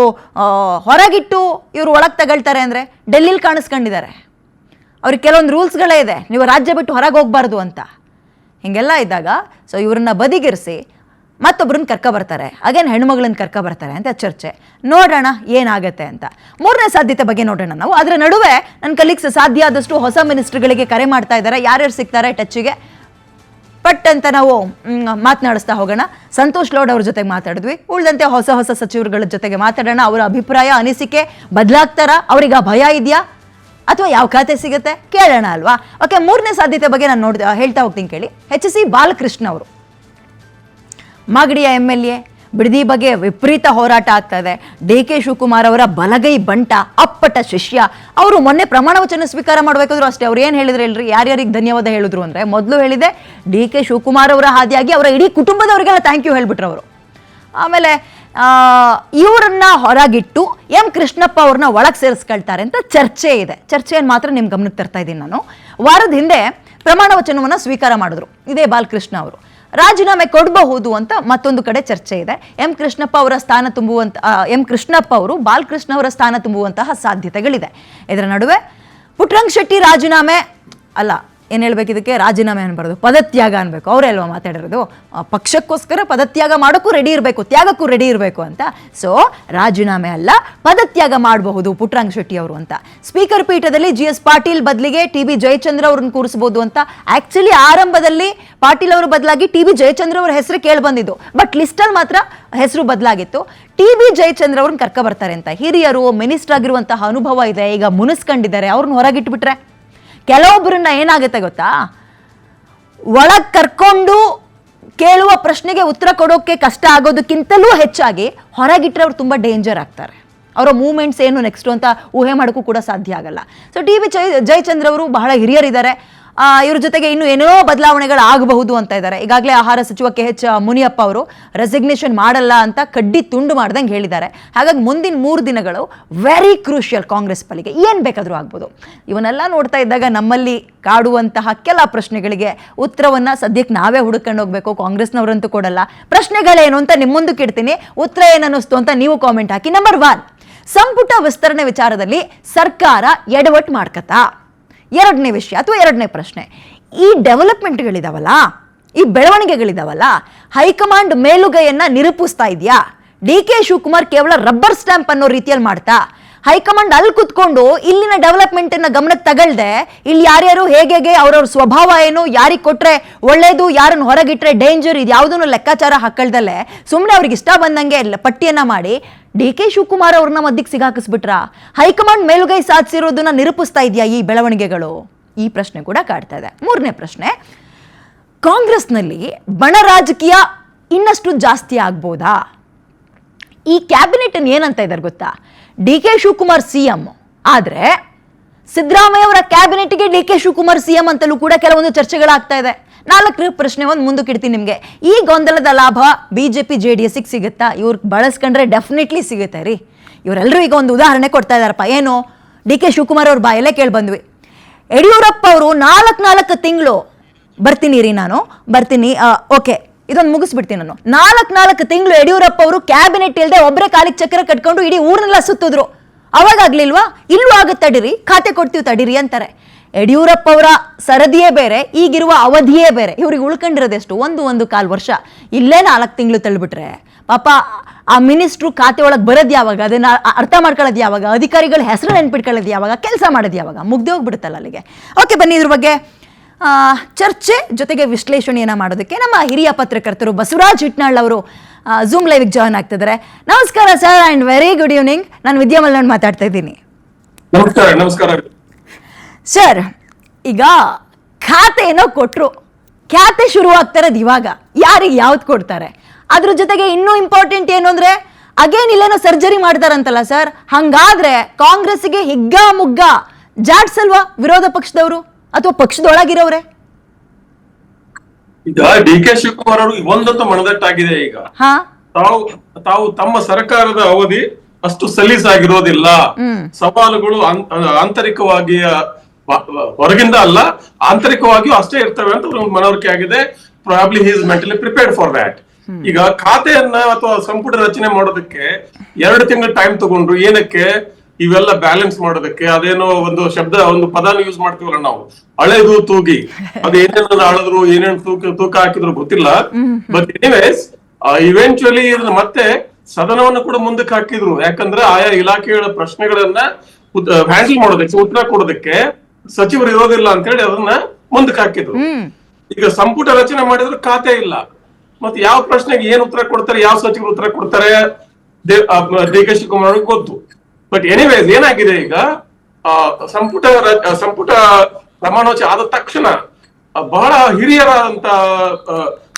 ಹೊರಗಿಟ್ಟು ಇವರು ಒಳಗೆ ತಗೊಳ್ತಾರೆ ಅಂದರೆ ಡೆಲ್ಲಿಲಿ ಕಾಣಿಸ್ಕೊಂಡಿದ್ದಾರೆ. ಅವ್ರಿಗೆ ಕೆಲವೊಂದು ರೂಲ್ಸ್ಗಳೇ ಇದೆ, ನೀವು ರಾಜ್ಯ ಬಿಟ್ಟು ಹೊರಗೆ ಹೋಗಬಾರ್ದು ಅಂತ. ಹೀಗೆಲ್ಲ ಇದ್ದಾಗ ಸೊ ಇವ್ರನ್ನ ಬದಿಗಿರಿಸಿ ಮತ್ತೊಬ್ಬರನ್ನ ಕರ್ಕೊಬರ್ತಾರೆ, ಅಗೇನ್ ಹೆಣ್ಮಗಳನ್ನ ಕರ್ಕೊಬರ್ತಾರೆ ಅಂತ ಚರ್ಚೆ. ನೋಡೋಣ ಏನಾಗುತ್ತೆ ಅಂತ. ಮೂರನೇ ಸಾಧ್ಯತೆ ಬಗ್ಗೆ ನೋಡೋಣ ನಾವು. ಅದರ ನಡುವೆ ನನ್ನ ಕಲೀಗ್ಸ್ ಸಾಧ್ಯ ಆದಷ್ಟು ಹೊಸ ಮಿನಿಸ್ಟ್ರುಗಳಿಗೆ ಕರೆ ಮಾಡ್ತಾ ಇದ್ದಾರೆ. ಯಾರ್ಯಾರು ಸಿಗ್ತಾರೆ ಟಚ್ಗೆ ಪಟ್ ಅಂತ ನಾವು ಮಾತನಾಡಿಸ್ತಾ ಹೋಗೋಣ. ಸಂತೋಷ್ ಲೌಡ್ ಅವ್ರ ಜೊತೆಗೆ ಮಾತಾಡಿದ್ವಿ. ಉಳಿದಂತೆ ಹೊಸ ಹೊಸ ಸಚಿವರುಗಳ ಜೊತೆಗೆ ಮಾತಾಡೋಣ. ಅವರ ಅಭಿಪ್ರಾಯ ಅನಿಸಿಕೆ ಬದಲಾಗ್ತಾರ, ಅವ್ರಿಗೆ ಭಯ ಇದೆಯಾ ಅಥವಾ ಯಾವ ಖಾತೆ ಸಿಗುತ್ತೆ ಕೇಳೋಣ ಅಲ್ವಾ. ಓಕೆ, ಮೂರನೇ ಸಾಧ್ಯತೆ ಬಗ್ಗೆ ನಾನು ಹೇಳ್ತಾ ಹೋಗ್ತೀನಿ ಕೇಳಿ. HC ಬಾಲಕೃಷ್ಣ ಅವರು ಮಾಗಡಿಯ MLA, ಬಿಡದಿ ಬಗ್ಗೆ ವಿಪರೀತ ಹೋರಾಟ ಆಗ್ತಾ ಇದೆ. DK ಶಿವಕುಮಾರ್ ಅವರ ಬಲಗೈ ಬಂಟ, ಅಪ್ಪಟ ಶಿಷ್ಯ. ಅವರು ಮೊನ್ನೆ ಪ್ರಮಾಣ ವಚನ ಸ್ವೀಕಾರ ಮಾಡಬೇಕಾದ್ರು ಅಷ್ಟೇ ಅವ್ರು ಏನು ಹೇಳಿದ್ರು ಹೇಳ್ರಿ, ಯಾರ್ಯಾರಿಗೆ ಧನ್ಯವಾದ ಹೇಳಿದ್ರು ಅಂದರೆ ಮೊದಲು ಹೇಳಿದೆ DK ಶಿವಕುಮಾರ್ ಅವರ ಹಾದಿಯಾಗಿ ಅವರ ಇಡೀ ಕುಟುಂಬದವರಿಗೆಲ್ಲ ಥ್ಯಾಂಕ್ ಯು ಹೇಳ್ಬಿಟ್ರು ಅವರು. ಆಮೇಲೆ ಇವರನ್ನ ಹೊರಗಿಟ್ಟು ಕೃಷ್ಣಪ್ಪ ಅವ್ರನ್ನ ಒಳಗೆ ಸೇರಿಸ್ಕೊಳ್ತಾರೆ ಅಂತ ಚರ್ಚೆ ಇದೆ. ಚರ್ಚೆಯನ್ನು ಮಾತ್ರ ನಿಮ್ಮ ಗಮನಕ್ಕೆ ತರ್ತಾ ಇದ್ದೀನಿ ನಾನು. ವಾರದ ಹಿಂದೆ ಪ್ರಮಾಣ ವಚನವನ್ನು ಸ್ವೀಕಾರ ಮಾಡಿದ್ರು ಇದೇ ಬಾಲಕೃಷ್ಣ ಅವರು. ರಾಜೀನಾಮೆ ಕೊಡಬಹುದು ಅಂತ ಮತ್ತೊಂದು ಕಡೆ ಚರ್ಚೆ ಇದೆ. ಕೃಷ್ಣಪ್ಪ ಅವರ ಸ್ಥಾನ ತುಂಬುವಂತ ಕೃಷ್ಣಪ್ಪ ಅವರು ಬಾಲಕೃಷ್ಣ ಅವರ ಸ್ಥಾನ ತುಂಬುವಂತಹ ಸಾಧ್ಯತೆಗಳಿದೆ. ಇದರ ನಡುವೆ ಪುಟ್ಟರಂಗ ಶೆಟ್ಟಿ ರಾಜೀನಾಮೆ ಅಲ್ಲ, ಏನು ಹೇಳ್ಬೇಕು ಇದಕ್ಕೆ, ರಾಜೀನಾಮೆ ಅನ್ಬಾರ್ದು, ಪದತ್ಯಾಗ ಅನ್ಬೇಕು. ಅವರೇ ಅಲ್ವಾ ಮಾತಾಡಿರೋದು, ಪಕ್ಷಕ್ಕೋಸ್ಕರ ಪದತ್ಯಾಗ ಮಾಡೋಕ್ಕೂ ರೆಡಿ ಇರಬೇಕು, ತ್ಯಾಗಕ್ಕೂ ರೆಡಿ ಇರಬೇಕು ಅಂತ. ಸೊ ರಾಜೀನಾಮೆ ಅಲ್ಲ, ಪದತ್ಯಾಗ ಮಾಡಬಹುದು ಪುಟ್ಟರಂಗ ಶೆಟ್ಟಿ ಅವರು ಅಂತ. ಸ್ಪೀಕರ್ ಪೀಠದಲ್ಲಿ GS ಪಾಟೀಲ್ ಬದಲಿಗೆ TB ಜಯಚಂದ್ರ ಅವ್ರನ್ನ ಕೂರಿಸಬಹುದು ಅಂತ. ಆಕ್ಚುಲಿ ಆರಂಭದಲ್ಲಿ ಪಾಟೀಲ್ ಅವರ ಬದಲಾಗಿ TB ಜಯಚಂದ್ರ ಅವ್ರ ಹೆಸರು ಕೇಳಿ ಬಂದಿದ್ದು, ಬಟ್ ಲಿಸ್ಟಲ್ಲಿ ಮಾತ್ರ ಹೆಸರು ಬದಲಾಗಿತ್ತು. TB ಜಯಚಂದ್ರ ಅವ್ರನ್ನ ಕರ್ಕ ಬರ್ತಾರೆ ಅಂತ. ಹಿರಿಯರು, ಮಿನಿಸ್ಟರ್ ಆಗಿರುವಂತಹ ಅನುಭವ ಇದೆ, ಈಗ ಮುನಿಸ್ಕೊಂಡಿದ್ದಾರೆ. ಅವ್ರನ್ನ ಹೊರಗಿಟ್ಬಿಟ್ರೆ ಕೆಲವೊಬ್ಬರನ್ನ ಏನಾಗುತ್ತೆ ಗೊತ್ತಾ, ಒಳಗೆ ಕರ್ಕೊಂಡು ಕೇಳುವ ಪ್ರಶ್ನೆಗೆ ಉತ್ತರ ಕೊಡೋಕ್ಕೆ ಕಷ್ಟ ಆಗೋದಕ್ಕಿಂತಲೂ ಹೆಚ್ಚಾಗಿ ಹೊರಗಿಟ್ರೆ ಅವ್ರು ತುಂಬ ಡೇಂಜರ್ ಆಗ್ತಾರೆ. ಅವರ ಮೂವ್ಮೆಂಟ್ಸ್ ಏನು ನೆಕ್ಸ್ಟು ಅಂತ ಊಹೆ ಮಾಡೋಕ್ಕೂ ಕೂಡ ಸಾಧ್ಯ ಆಗಲ್ಲ. ಸೊ TB ಜಯಚಂದ್ರ ಅವರು ಬಹಳ ಹಿರಿಯರಿದ್ದಾರೆ. ಇವ್ರ ಜೊತೆಗೆ ಇನ್ನೂ ಏನೋ ಬದಲಾವಣೆಗಳು ಆಗಬಹುದು ಅಂತ ಇದ್ದಾರೆ. ಈಗಾಗಲೇ ಆಹಾರ ಸಚಿವ KH ಮುನಿಯಪ್ಪ ಅವರು ರೆಸಿಗ್ನೇಷನ್ ಮಾಡಲ್ಲ ಅಂತ ಕಡ್ಡಿ ತುಂಡು ಮಾಡ್ದಂಗೆ ಹೇಳಿದ್ದಾರೆ. ಹಾಗಾಗಿ ಮುಂದಿನ 3 ದಿನಗಳು ವೆರಿ ಕ್ರೂಷಿಯಲ್ ಕಾಂಗ್ರೆಸ್ ಪಾಲಿಗೆ. ಏನು ಬೇಕಾದರೂ ಆಗ್ಬೋದು. ಇವನ್ನೆಲ್ಲ ನೋಡ್ತಾ ಇದ್ದಾಗ ನಮ್ಮಲ್ಲಿ ಕಾಡುವಂತಹ ಕೆಲ ಪ್ರಶ್ನೆಗಳಿಗೆ ಉತ್ತರವನ್ನು ಸದ್ಯಕ್ಕೆ ನಾವೇ ಹುಡುಕೊಂಡು ಹೋಗಬೇಕು. ಕಾಂಗ್ರೆಸ್ನವರಂತೂ ಕೊಡಲ್ಲ. ಪ್ರಶ್ನೆಗಳೇನು ಅಂತ ನಿಮ್ಮ ಮುಂದಕ್ಕೆ ಇಡ್ತೀನಿ, ಉತ್ತರ ಏನನ್ನಿಸ್ತು ಅಂತ ನೀವು ಕಾಮೆಂಟ್ ಹಾಕಿ. ನಂಬರ್ 1, ಸಂಪುಟ ವಿಸ್ತರಣೆ ವಿಚಾರದಲ್ಲಿ ಸರ್ಕಾರ ಎಡವಟ್ಟು ಮಾಡ್ಕತ್ತಾ? ಎರಡನೇ ವಿಷಯ ಅಥವಾ ಎರಡನೇ ಪ್ರಶ್ನೆ, ಈ ಡೆವಲಪ್ಮೆಂಟ್ಗಳಿದಾವಲ್ಲ, ಈ ಬೆಳವಣಿಗೆಗಳಿದಾವಲ್ಲ, ಹೈಕಮಾಂಡ್ ಮೇಲುಗೈಯನ್ನ ನಿರೂಪಿಸ್ತಾ ಇದೆಯಾ? DK ಶಿವಕುಮಾರ್ ಕೇವಲ ರಬ್ಬರ್ ಸ್ಟ್ಯಾಂಪ್ ಅನ್ನೋ ರೀತಿಯಲ್ಲಿ ಮಾಡ್ತಾ ಹೈಕಮಾಂಡ್ ಅಲ್ಲಿ ಕುತ್ಕೊಂಡು ಇಲ್ಲಿನ ಡೆವಲಪ್ಮೆಂಟ್ ಅನ್ನ ಗಮನಕ್ಕೆ ತಗೊಳ್ದೆ ಇಲ್ಲಿ ಯಾರ್ಯಾರು ಹೇಗೆ ಅವ್ರವ್ರ ಸ್ವಭಾವ ಏನು, ಯಾರಿಗೆ ಕೊಟ್ರೆ ಒಳ್ಳೇದು, ಯಾರನ್ನು ಹೊರಗಿಟ್ರೆ ಡೇಂಜರ್, ಇದು ಯಾವುದನ್ನು ಲೆಕ್ಕಾಚಾರ ಹಾಕಳ್ದಲ್ಲೇ ಸುಮ್ಮನೆ ಅವ್ರಿಗೆ ಇಷ್ಟ ಬಂದಂಗೆ ಪಟ್ಟಿಯನ್ನ ಮಾಡಿ DK ಶಿವಕುಮಾರ್ ಅವ್ರನ್ನ ಮಧ್ಯಕ್ಕೆ ಸಿಗಾಕಿಸ್ಬಿಟ್ರ? ಹೈಕಮಾಂಡ್ ಮೇಲುಗೈ ಸಾಧಿಸಿರೋದನ್ನ ನಿರೂಪಿಸ್ತಾ ಇದೆಯಾ ಈ ಬೆಳವಣಿಗೆಗಳು? ಈ ಪ್ರಶ್ನೆ ಕೂಡ ಕಾಡ್ತಾ ಇದೆ. ಮೂರನೇ ಪ್ರಶ್ನೆ, ಕಾಂಗ್ರೆಸ್ನಲ್ಲಿ ಬಣ ರಾಜಕೀಯ ಇನ್ನಷ್ಟು ಜಾಸ್ತಿ ಆಗ್ಬೋದಾ? ಈ ಕ್ಯಾಬಿನೆಟ್ ಏನಂತ ಇದ್ದಾರೆ ಗೊತ್ತಾ? DK ಶಿವಕುಮಾರ್ CM ಆದ್ರೆ ಸಿದ್ದರಾಮಯ್ಯ ಅವರ ಕ್ಯಾಬಿನೆಟ್ಗೆ DK ಶಿವಕುಮಾರ್ CM ಅಂತಲೂ ಕೂಡ ಕೆಲವೊಂದು ಚರ್ಚೆಗಳಾಗ್ತಾ ಇದೆ. 4ನೇ ಪ್ರಶ್ನೆ ಒಂದು ಮುಂದಕ್ಕೆ ಇಡ್ತೀನಿ ನಿಮಗೆ. ಈ ಗೊಂದಲದ ಲಾಭ BJP JDSಗೆ ಸಿಗುತ್ತಾ? ಇವ್ರಿಗೆ ಬಳಸ್ಕೊಂಡ್ರೆ ಡೆಫಿನೆಟ್ಲಿ ಸಿಗುತ್ತೆ ರೀ. ಇವರೆಲ್ಲರೂ ಈಗ ಒಂದು ಉದಾಹರಣೆ ಕೊಡ್ತಾ ಇದ್ದಾರಪ್ಪ. ಏನು? DK ಶಿವಕುಮಾರ್ ಅವ್ರ ಬಾಯಲ್ಲೇ ಕೇಳಿ ಬಂದ್ವಿ. ಯಡಿಯೂರಪ್ಪ ಅವರು 4 ತಿಂಗಳು ಬರ್ತೀನಿ ರೀ, ನಾನು ಬರ್ತೀನಿ, ಓಕೆ ಇದೊಂದು ಮುಗಿಸ್ಬಿಡ್ತೀನಿ ನಾನು. 4 ತಿಂಗಳು ಯಡಿಯೂರಪ್ಪ ಅವರು ಕ್ಯಾಬಿನೆಟ್ ಇಲ್ಲದೆ ಒಬ್ಬರೇ ಕಾಲಿಗೆ ಚಕ್ರ ಕಟ್ಕೊಂಡು ಇಡೀ ಊರನ್ನೆಲ್ಲ ಸುತ್ತಿದ್ರು. ಅವಾಗಲಿಲ್ವಾ? ಇಲ್ಲೂ ಆಗುತ್ತೆ ತಡೀರಿ, ಖಾತೆ ಕೊಡ್ತೀವಿ ತಡೀರಿ ಅಂತಾರೆ. ಯಡಿಯೂರಪ್ಪ ಅವರ ಸರದಿಯೇ ಬೇರೆ, ಈಗಿರುವ ಅವಧಿಯೇ ಬೇರೆ. ಇವ್ರಿಗೆ ಉಳ್ಕೊಂಡಿರೋದೆಷ್ಟು? 1.25 ವರ್ಷ. ಇಲ್ಲೇ 4 ತಿಂಗಳು ತಳ್ಳಿಬಿಟ್ರೆ ಪಾಪ ಆ ಮಿನಿಸ್ಟ್ರು ಖಾತೆ ಒಳಗೆ ಬರೋದು ಯಾವಾಗ? ಅದನ್ನ ಅರ್ಥ ಮಾಡ್ಕೊಳ್ಳೋದು ಯಾವಾಗ? ಅಧಿಕಾರಿಗಳ ಹೆಸರು ನೆನ್ಪಿಟ್ಕೊಳ್ಳೋದು ಯಾವಾಗ? ಕೆಲಸ ಮಾಡೋದು ಯಾವಾಗ? ಮುಗ್ದೇ ಹೋಗ್ಬಿಡುತ್ತಲ್ಲ ಅಲ್ಲಿಗೆ. ಓಕೆ, ಬನ್ನಿ ಇದ್ರ ಬಗ್ಗೆ ಚರ್ಚೆ ಜೊತೆಗೆ ವಿಶ್ಲೇಷಣೆಯನ್ನ ಮಾಡೋದಕ್ಕೆ ನಮ್ಮ ಹಿರಿಯ ಪತ್ರಕರ್ತರು ಬಸವರಾಜ್ ಹಿಟ್ನಾಳ್ ಅವರು ಝೂಮ್ ಲೈವ್ಗೆ ಜಾಯ್ನ್ ಆಗ್ತಿದ್ದಾರೆ. ನಮಸ್ಕಾರ sir and very good evening. ನಾನು ವಿದ್ಯಾ ಮಲ್ನಾಡ್ ಮಾತಾಡ್ತಾ ಇದ್ದೀನಿ. ನಮಸ್ಕಾರ ಸರ್, ಈಗ ಖಾತೆ ಏನೋ ಕೊಟ್ಟರು, ಖ್ಯಾತೆ ಶುರುವಾಗ್ತಾ ಇರೋದು ಇವಾಗ. ಯಾರಿಗೆ ಯಾವ್ದು ಕೊಡ್ತಾರೆ? ಅದ್ರ ಜೊತೆಗೆ ಇನ್ನೂ ಇಂಪಾರ್ಟೆಂಟ್ ಏನು ಅಂದರೆ ಅಗೇನ್ ಇಲ್ಲೇನೋ ಸರ್ಜರಿ ಮಾಡ್ತಾರಂತಲ್ಲ ಸರ್. ಹಂಗಾದ್ರೆ ಕಾಂಗ್ರೆಸ್ಗೆ ಹಿಗ್ಗ ಮುಗ್ಗ ಜಾಡ್ಸಲ್ವಾ ವಿರೋಧ ಪಕ್ಷದವರು? ಅಥವಾ ಪಕ್ಷದೊಳಗಿರೋರೆ? ಈಗ ಡಿ ಕೆ ಶಿವಕುಮಾರ್ ಅವರು ಒಂದಂತೂ ಮನದಟ್ಟಾಗಿದೆ. ಈಗ ಹಾ ತಾವು ತಮ್ಮ ಸರ್ಕಾರದ ಅವಧಿ ಅಷ್ಟು ಸಲೀಸಾಗಿರೋದಿಲ್ಲ. ಸವಾಲುಗಳು ಆಂತರಿಕವಾಗಿ ಹೊರಗಿಂದ ಅಲ್ಲ, ಆಂತರಿಕವಾಗಿಯೂ ಅಷ್ಟೇ ಇರ್ತವೆ ಅಂತ ಒಂದು ಮನವರಿಕೆ ಆಗಿದೆ. Probably he is mentally prepared for that. ಈಗ ಖಾತೆಯನ್ನ ಅಥವಾ ಸಂಪುಟ ರಚನೆ ಮಾಡೋದಕ್ಕೆ 2 ತಿಂಗಳು ಟೈಮ್ ತಗೊಂಡ್ರು. ಏನಕ್ಕೆ? ಇವೆಲ್ಲ ಬ್ಯಾಲೆನ್ಸ್ ಮಾಡೋದಕ್ಕೆ. ಅದೇನೋ ಒಂದು ಪದಾನ ಯೂಸ್ ಮಾಡ್ತೀವಲ್ಲ ನಾವು, ಹಳೆದು ತೂಗಿ, ಅದು ಏನೇನು ಅಳದ್ರು ಏನೇನು ತೂಕ ಹಾಕಿದ್ರು ಗೊತ್ತಿಲ್ಲ. ಬಟ್ ಎನಿವೇಸ್ ಇವೆಂಚುಯಲಿ ಮತ್ತೆ ಸದನವನ್ನು ಕೂಡ ಮುಂದಕ್ಕೆ ಹಾಕಿದ್ರು. ಯಾಕಂದ್ರೆ ಆಯಾ ಇಲಾಖೆಗಳ ಪ್ರಶ್ನೆಗಳನ್ನ ಹ್ಯಾಂಡಲ್ ಮಾಡೋದಕ್ಕೆ, ಉತ್ತರ ಕೊಡೋದಕ್ಕೆ ಸಚಿವರು ಇರೋದಿಲ್ಲ ಅಂತ ಹೇಳಿ ಅದನ್ನ ಮುಂದಕ್ಕೆ ಹಾಕಿದ್ರು. ಈಗ ಸಂಪುಟ ರಚನೆ ಮಾಡಿದ್ರು ಖಾತೆ ಇಲ್ಲ. ಮತ್ತೆ ಯಾವ ಪ್ರಶ್ನೆಗೆ ಏನ್ ಉತ್ತರ ಕೊಡ್ತಾರೆ, ಯಾವ ಸಚಿವರು ಉತ್ತರ ಕೊಡ್ತಾರೆ ಡಿ ಕೆ ಶಿವಕುಮಾರ್ ಅವ್ರಿಗೆ ಗೊತ್ತು. ಬಟ್ ಎನಿವೇಸ್ ಏನಾಗಿದೆ, ಈಗ ಸಂಪುಟ ಪ್ರಮಾಣವಚನ ಆದ ತಕ್ಷಣ ಬಹಳ ಹಿರಿಯರಾದಂತ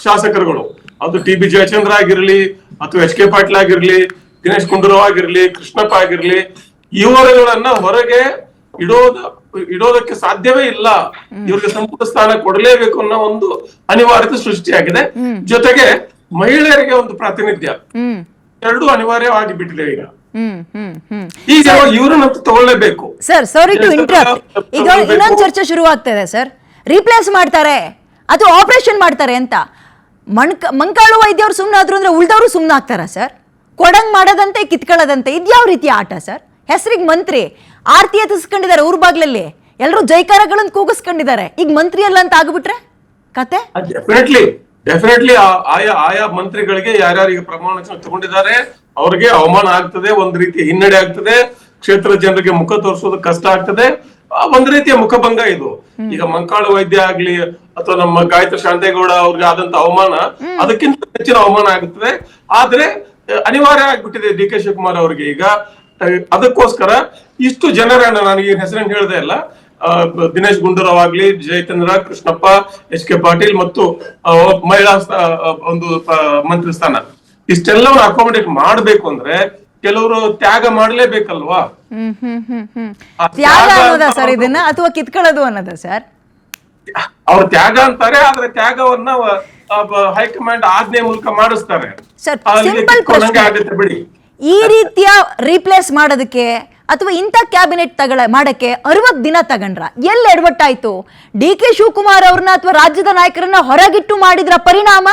ಶಾಸಕರುಗಳು, ಅದು ಟಿ.ಬಿ. ಜಯಚಂದ್ರ ಆಗಿರ್ಲಿ ಅಥವಾ ಎಚ್ ಕೆ ಪಾಟೀಲ್ ಆಗಿರ್ಲಿ, ದಿನೇಶ್ ಗುಂಡೂರಾವ್ ಆಗಿರ್ಲಿ, ಕೃಷ್ಣಪ್ಪ ಆಗಿರ್ಲಿ, ಇವರುಗಳನ್ನ ಹೊರಗೆ ಇಡೋದಕ್ಕೆ ಸಾಧ್ಯವೇ ಇಲ್ಲ. ಇವ್ರಿಗೆ ಸಂಪುಟ ಸ್ಥಾನ ಕೊಡಲೇಬೇಕು ಅನ್ನೋ ಒಂದು ಅನಿವಾರ್ಯತೆ ಸೃಷ್ಟಿಯಾಗಿದೆ. ಜೊತೆಗೆ ಮಹಿಳೆಯರಿಗೆ ಒಂದು ಪ್ರಾತಿನಿಧ್ಯ ಎರಡೂ ಅನಿವಾರ್ಯವಾಗಿ ಬಿಟ್ಟಿದೆ. ಈಗ ಇವ್ರನ್ನಂತೂ ತಗೊಳ್ಳೇಬೇಕು. Sir, sorry to interrupt. ಈಗ ಇನ್ನೊಂದು ಚರ್ಚೆ ಶುರು ಆಗ್ತದೆ ಸರ್. ರೀಪ್ಲೇಸ್ ಮಾಡ್ತಾರೆ ಅಥವಾ ಆಪರೇಷನ್ ಮಾಡ್ತಾರೆ ಅಂತ. ಮಂಕಾಳು ವೈದ್ಯವ್ರು ಸುಮ್ಮನಾದ್ರು ಅಂದ್ರೆ ಉಳ್ದವ್ರು ಸುಮ್ಮನೆ ಆಗ್ತಾರ ಸರ್? ಕೊಡಂಗ್ ಮಾಡೋದಂತೆ ಕಿತ್ಕೊಳ್ಳೋದಂತೆ ಇದ್ಯಾವ ರೀತಿಯ ಆಟ ಸರ್? ಹೆಸರಿಗೆ ಮಂತ್ರಿ, ಆರ್ತಿ ಎತ್ತಿಸ್ಕೊಂಡಿದ್ದಾರೆ ಊರ್ ಬಾಗ್ಲಲ್ಲಿ, ಎಲ್ಲರೂ ಜೈಕಾರಗಳನ್ನು ಕೂಗಿಸ್ಕೊಂಡಿದ್ದಾರೆ. ಈಗ ಮಂತ್ರಿ ಅಲ್ಲ ಅಂತ ಆಗ್ಬಿಟ್ರೆ ಕತೆ? ಡೆಫಿನೆಟ್ಲಿ ಆಯಾ ಮಂತ್ರಿಗಳಿಗೆ ಯಾರ್ಯಾರಿಗೆ ಪ್ರಮಾಣ ವಚನ ತಗೊಂಡಿದ್ದಾರೆ ಅವ್ರಿಗೆ ಅವಮಾನ ಆಗ್ತದೆ, ಒಂದ್ ರೀತಿಯ ಹಿನ್ನಡೆ ಆಗ್ತದೆ, ಕ್ಷೇತ್ರದ ಜನರಿಗೆ ಮುಖ ತೋರಿಸೋದು ಕಷ್ಟ ಆಗ್ತದೆ, ಒಂದ್ ರೀತಿಯ ಮುಖಭಂಗ ಇದು. ಈಗ ಮಂಕಾಳು ವೈದ್ಯ ಆಗ್ಲಿ ಅಥವಾ ನಮ್ಮ ಗಾಯತ್ರಿ ಶಾಂತೇಗೌಡ ಅವ್ರಿಗೆ ಆದಂತ ಅವಮಾನ ಅದಕ್ಕಿಂತ ಹೆಚ್ಚಿನ ಅವಮಾನ ಆಗುತ್ತದೆ. ಆದ್ರೆ ಅನಿವಾರ್ಯ ಆಗ್ಬಿಟ್ಟಿದೆ ಡಿ ಕೆ ಶಿವಕುಮಾರ್ ಅವರಿಗೆ. ಈಗ ಅದಕ್ಕೋಸ್ಕರ ಇಷ್ಟು ಜನರನ್ನ, ನಾನು ಈ ಹೆಸರನ್ನು ಹೇಳದೆ ಅಲ್ಲ, ದಿನೇಶ್ ಗುಂಡೂರಾವ್ ಆಗ್ಲಿ, ಜಯಚಂದ್ರ, ಕೃಷ್ಣಪ್ಪ, ಎಚ್ ಕೆ ಪಾಟೀಲ್ ಮತ್ತು ಮಹಿಳಾ ಒಂದು ಮಂತ್ರಿ ಸ್ಥಾನ, ಇಷ್ಟೆಲ್ಲವನ್ನು ಅಕಾಮಿಡೇಟ್ ಮಾಡ್ಬೇಕು ಅಂದ್ರೆ ಕೆಲವರು ತ್ಯಾಗ ಮಾಡ್ಲೇಬೇಕಲ್ವಾ? ತ್ಯಾಗ ಅನ್ನೋದ ಸರ್ ಇದನ್ನ ಅಥವಾ ಕಿತ್ಕೊಳ್ಳೋದು ಅನ್ನೋದ ಸರ್? ಅವ್ರು ತ್ಯಾಗ ಅಂತಾರೆ, ಆದ್ರೆ ತ್ಯಾಗವನ್ನ ಹೈಕಮಾಂಡ್ ಆಜ್ಞೆ ಮೂಲಕ ಮಾಡಿಸ್ತಾರೆ. ಆಗುತ್ತೆ ಬಿಡಿ. ಈ ರೀತಿಯ ರೀಪ್ಲೇಸ್ ಮಾಡೋದಕ್ಕೆ ಅಥವಾ ಇಂಥ ಕ್ಯಾಬಿನೆಟ್ ಮಾಡಕ್ಕೆ 60 ದಿನ ತಗೊಂಡ್ರ? ಎಲ್ಲಿ ಎಡವಟ್ಟಾಯ್ತು? ಡಿ ಕೆ ಶಿವಕುಮಾರ್ ಅವ್ರನ್ನ ಅಥವಾ ರಾಜ್ಯದ ನಾಯಕರನ್ನ ಹೊರಗಿಟ್ಟು ಮಾಡಿದ್ರ ಪರಿಣಾಮ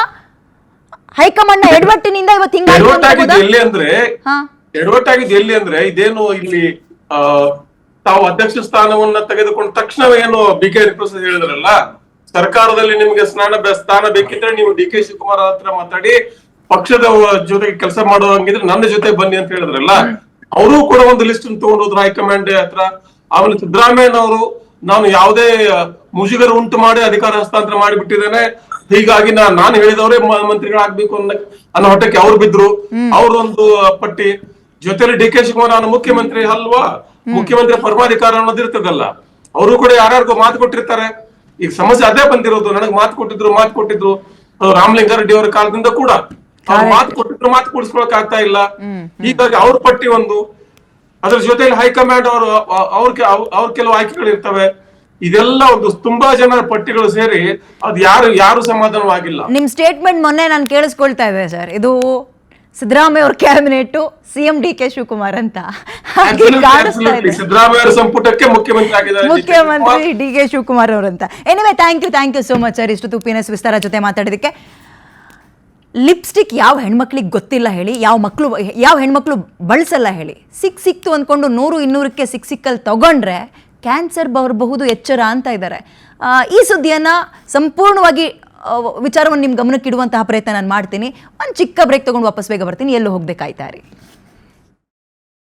ಹೈಕಮಾಂಡ್ ಎಡವಟ್ಟಿನಿಂದ ಇವತ್ತು ಎಡವಟ್ಟಾಗಿದ್ದು ಎಲ್ಲಿ ಅಂದ್ರೆ, ಇದೇನು ಇಲ್ಲಿ ತಾವು ಅಧ್ಯಕ್ಷ ಸ್ಥಾನವನ್ನ ತೆಗೆದುಕೊಂಡ ತಕ್ಷಣವೇ ಏನು ಬಿ ಕೆ ಹರಿಪ್ರಸಾದ್ ಹೇಳಿದ್ರಲ್ಲ, ಸರ್ಕಾರದಲ್ಲಿ ನಿಮ್ಗೆ ಸ್ಥಾನ ಬೇಕಿದ್ರೆ ನೀವು ಡಿ ಕೆ ಶಿವಕುಮಾರ್ ಹತ್ರ ಮಾತಾಡಿ ಪಕ್ಷದ ಜೊತೆಗೆ ಕೆಲಸ ಮಾಡುವಂಗಿದ್ರೆ ನನ್ನ ಜೊತೆ ಬನ್ನಿ ಅಂತ ಹೇಳಿದ್ರಲ್ಲ, ಅವರು ಕೂಡ ಒಂದು ಲಿಸ್ಟ್ ತಗೊಂಡೋದ್ರು ಹೈಕಮಾಂಡ್ ಹತ್ರ. ಆಮೇಲೆ ಸಿದ್ದರಾಮಯ್ಯನವರು ನಾನು ಯಾವುದೇ ಮುಜುಗರ ಉಂಟು ಮಾಡಿ ಅಧಿಕಾರ ಹಸ್ತಾಂತರ ಮಾಡಿಬಿಟ್ಟಿದ್ದೇನೆ, ಹೀಗಾಗಿ ನಾನು ಹೇಳಿದವರೇ ಮಂತ್ರಿಗಳಾಗ್ಬೇಕು ಅನ್ನೋ ಹೊಟ್ಟಕ್ಕೆ ಅವ್ರು ಬಿದ್ರು. ಅವ್ರೊಂದು ಪಟ್ಟಿ ಜೊತೆಲಿ ಡಿ ಕೆ ಶಿವಕುಮಾರ್ ನಾನು ಮುಖ್ಯಮಂತ್ರಿ ಅಲ್ವಾ, ಮುಖ್ಯಮಂತ್ರಿ ಪರಮಾಧಿಕಾರ ಅನ್ನೋದಿರ್ತದಲ್ಲ, ಅವರು ಕೂಡ ಯಾರ್ಯಾರಿಗೂ ಮಾತು ಕೊಟ್ಟಿರ್ತಾರೆ. ಈಗ ಸಮಸ್ಯೆ ಅದೇ ಬಂದಿರೋದು, ನನಗ್ ಮಾತು ಕೊಟ್ಟಿದ್ರು ರಾಮಲಿಂಗಾರೆಡ್ಡಿ ಅವರ ಕಾಲದಿಂದ ಕೂಡ ಮಾತು ಕೊಟ್ಟಿದ್ರು, ಮಾತು ಕೊಡಿಸ್ಕೊಳಕ್ ಆಗ್ತಾ ಇಲ್ಲ. ಹೀಗಾಗಿ ಅವ್ರ ಪಟ್ಟಿ ಒಂದು, ಅದ್ರ ಜೊತೆಲಿ ಹೈಕಮಾಂಡ್ ಅವ್ರ ಕೆಲವು ಆಯ್ಕೆಗಳು ಇರ್ತವೆ. ಇದೆಲ್ಲ ಒಂದು ತುಂಬಾ ಜನರ ಪಟ್ಟಿಗಳು ಸೇರಿ ಅದು ಯಾರು ಸಮಾಧಾನವಾಗಿಲ್ಲ. ನಿಮ್ ಸ್ಟೇಟ್ಮೆಂಟ್ ಮೊನ್ನೆ ನಾನು ಕೇಳಿಸ್ಕೊಳ್ತಾ ಇದ್ದೆ ಸರ್, ಇದು ಸಿದ್ದರಾಮಯ್ಯ ಅವ್ರ cabinet CM D K Shivakumar ಅಂತ ಸಿದ್ದರಾಮಯ್ಯ ಅವರ ಸಂಪುಟಕ್ಕೆ ಮುಖ್ಯಮಂತ್ರಿ ಡಿ ಕೆ ಶಿವಕುಮಾರ್ ಅವರಂತ. Anyway thank you so much sir ಇಷ್ಟು ತುಪ್ಪಿನ ವಿಸ್ತಾರ ಜೊತೆ ಮಾತಾಡೋದಕ್ಕೆ. ಲಿಪ್ಸ್ಟಿಕ್ ಯಾವ ಹೆಣ್ಮಕ್ಳಿಗೆ ಗೊತ್ತಿಲ್ಲ ಹೇಳಿ, ಯಾವ ಹೆಣ್ಮಕ್ಳು ಬಳಸಲ್ಲ ಹೇಳಿ. ಸಿಕ್ತು ಅಂದ್ಕೊಂಡು 100-200ಕ್ಕೆ ಸಿಕ್ಕಲ್ಲಿ ತಗೊಂಡ್ರೆ ಕ್ಯಾನ್ಸರ್ ಬರಬಹುದು, ಎಚ್ಚರ ಅಂತ ಇದ್ದಾರೆ. ಈ ಸುದ್ದಿಯನ್ನು ಸಂಪೂರ್ಣವಾಗಿ ವಿಚಾರವನ್ನು ನಿಮ್ಮ ಗಮನಕ್ಕೆ ಇಡುವಂತಹ ಪ್ರಯತ್ನ ನಾನು ಮಾಡ್ತೀನಿ. ಒಂದು ಚಿಕ್ಕ ಬ್ರೇಕ್ ತಗೊಂಡು ವಾಪಸ್ ಬೇಗ ಬರ್ತೀನಿ, ಎಲ್ಲೂ ಹೋಗ್ಬೇಕಾಯ್ತಾ ರೀ.